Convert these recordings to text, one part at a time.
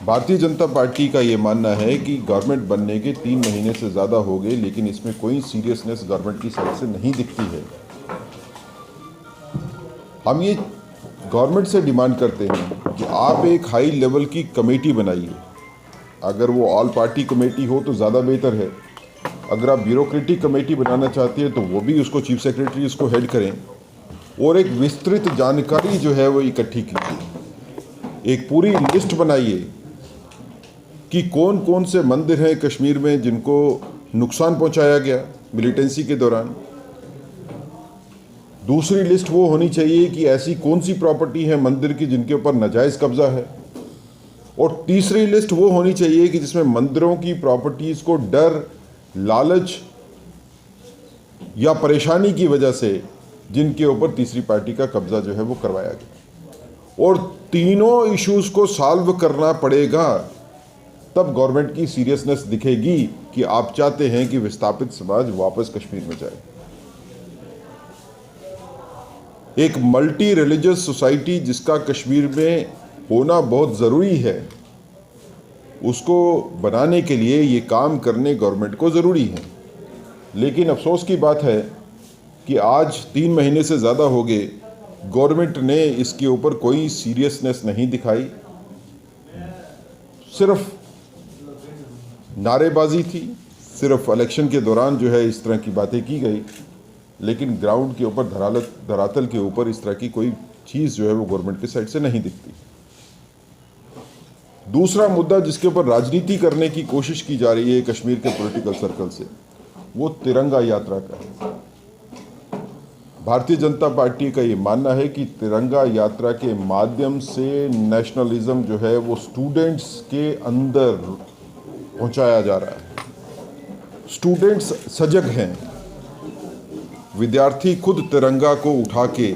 Bharatiya Janata party का ये मानना है कि गवर्नमेंट बनने के 3 महीने से ज़्यादा हो गए, लेकिन इसमें कोई सीरियसनेस गवर्नमेंट की साइड से नहीं दिखती है। हम ये गवर्नमेंट से डिमांड करते हैं कि आप एक हाई लेवल की कमेटी बनाइए। अगर वो ऑल पार्टी कमेटी हो तो ज़्यादा बेहतर है। अगर आप ब्यूरोक्रेटिक कमेटी बनाना चाहते हैं तो वो भी उसको चीफ सेक्रेटरी उसको हेड करें और एक विस्तृत जानकारी जो है वो इकट्ठी कीजिए। एक पूरी लिस्ट बनाइए कि कौन कौन से मंदिर हैं कश्मीर में जिनको नुकसान पहुंचाया गया मिलिटेंसी के दौरान। दूसरी लिस्ट वो होनी चाहिए कि ऐसी कौन सी प्रॉपर्टी है मंदिर की जिनके ऊपर नाजायज़ कब्जा है। और तीसरी लिस्ट वो होनी चाहिए कि जिसमें मंदिरों की प्रॉपर्टीज़ को डर, लालच या परेशानी की वजह से जिनके ऊपर तीसरी पार्टी का कब्जा जो है वो करवाया गया। और तीनों इश्यूज़ को सॉल्व करना पड़ेगा, तब गवर्नमेंट की सीरियसनेस दिखेगी कि आप चाहते हैं कि विस्थापित समाज वापस कश्मीर में जाए। एक मल्टी रिलीजियस सोसाइटी जिसका कश्मीर में होना बहुत ज़रूरी है, उसको बनाने के लिए ये काम करने गवर्नमेंट को ज़रूरी है। लेकिन अफसोस की बात है कि आज 3 महीने से ज़्यादा हो गए, गवर्नमेंट ने इसके ऊपर कोई सीरियसनेस नहीं दिखाई। सिर्फ नारेबाजी थी, सिर्फ इलेक्शन के दौरान जो है इस तरह की बातें की गई, लेकिन ग्राउंड के ऊपर धरातल के ऊपर इस तरह की कोई चीज़ जो है वो गवर्नमेंट की साइड से नहीं दिखती। दूसरा मुद्दा जिसके ऊपर राजनीति करने की कोशिश की जा रही है कश्मीर के पॉलिटिकल सर्कल से, वो तिरंगा यात्रा का है। भारतीय जनता पार्टी का ये मानना है कि तिरंगा यात्रा के माध्यम से नेशनलिज्म जो है वो स्टूडेंट्स के अंदर पहुंचाया जा रहा है। स्टूडेंट्स सजग हैं, विद्यार्थी खुद तिरंगा को उठा के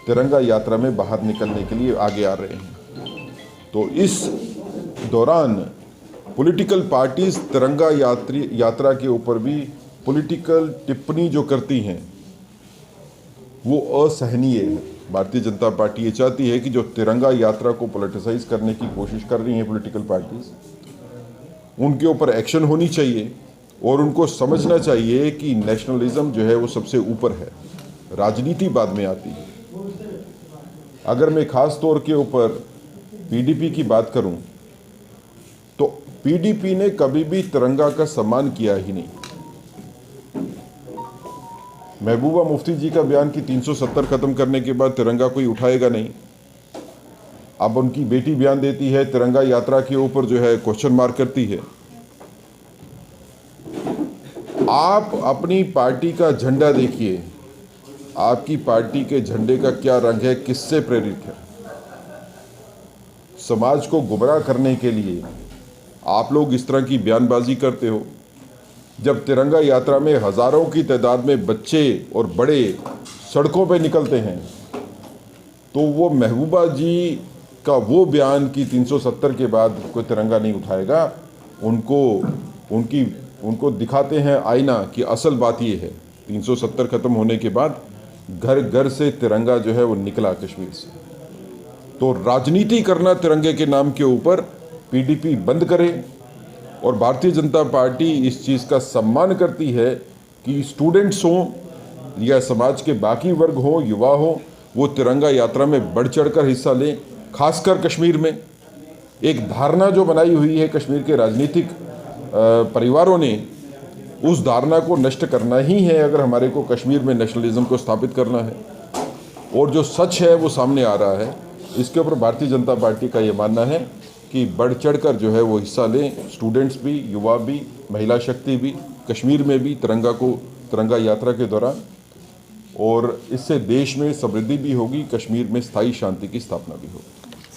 तिरंगा यात्रा में बाहर निकलने के लिए आगे आ रहे हैं। तो इस दौरान पॉलिटिकल पार्टीज तिरंगा यात्रा के ऊपर भी पॉलिटिकल टिप्पणी जो करती हैं वो असहनीय है। भारतीय जनता पार्टी ये चाहती है कि जो तिरंगा यात्रा को पॉलिटिसाइज करने की कोशिश कर रही हैं पॉलिटिकल पार्टीज, उनके ऊपर एक्शन होनी चाहिए और उनको समझना चाहिए कि नेशनलिज्म जो है वो सबसे ऊपर है, राजनीति बाद में आती है। अगर मैं खास तौर के ऊपर पीडीपी की बात करूं तो पीडीपी ने कभी भी तिरंगा का सम्मान किया ही नहीं। महबूबा मुफ्ती जी का बयान कि 370 खत्म करने के बाद तिरंगा कोई उठाएगा नहीं। अब उनकी बेटी बयान देती है तिरंगा यात्रा के ऊपर जो है क्वेश्चन मार्क करती है। आप अपनी पार्टी का झंडा देखिए, आपकी पार्टी के झंडे का क्या रंग है, किससे प्रेरित है। समाज को गुमराह करने के लिए आप लोग इस तरह की बयानबाजी करते हो। जब तिरंगा यात्रा में हज़ारों की तादाद में बच्चे और बड़े सड़कों पे निकलते हैं, तो वो महबूबा जी का वो बयान कि 370 के बाद कोई तिरंगा नहीं उठाएगा, उनको दिखाते हैं आईना कि असल बात ये है 370 ख़त्म होने के बाद घर घर से तिरंगा जो है वो निकला कश्मीर से। तो राजनीति करना तिरंगे के नाम के ऊपर पीडीपी बंद करे। और भारतीय जनता पार्टी इस चीज़ का सम्मान करती है कि स्टूडेंट्स हों या समाज के बाकी वर्ग हों, युवा हों, वो तिरंगा यात्रा में बढ़ चढ़कर हिस्सा लें। खासकर कश्मीर में एक धारणा जो बनाई हुई है कश्मीर के राजनीतिक परिवारों ने, उस धारणा को नष्ट करना ही है अगर हमारे को कश्मीर में नेशनलिज्म को स्थापित करना है। और जो सच है वो सामने आ रहा है। इसके ऊपर भारतीय जनता पार्टी का ये मानना है कि बढ़ चढ़कर जो है वो हिस्सा लें, स्टूडेंट्स भी, युवा भी, महिला शक्ति भी, कश्मीर में भी तिरंगा यात्रा के दौरान। और इससे देश में समृद्धि भी होगी, कश्मीर में स्थायी शांति की स्थापना भी होगी।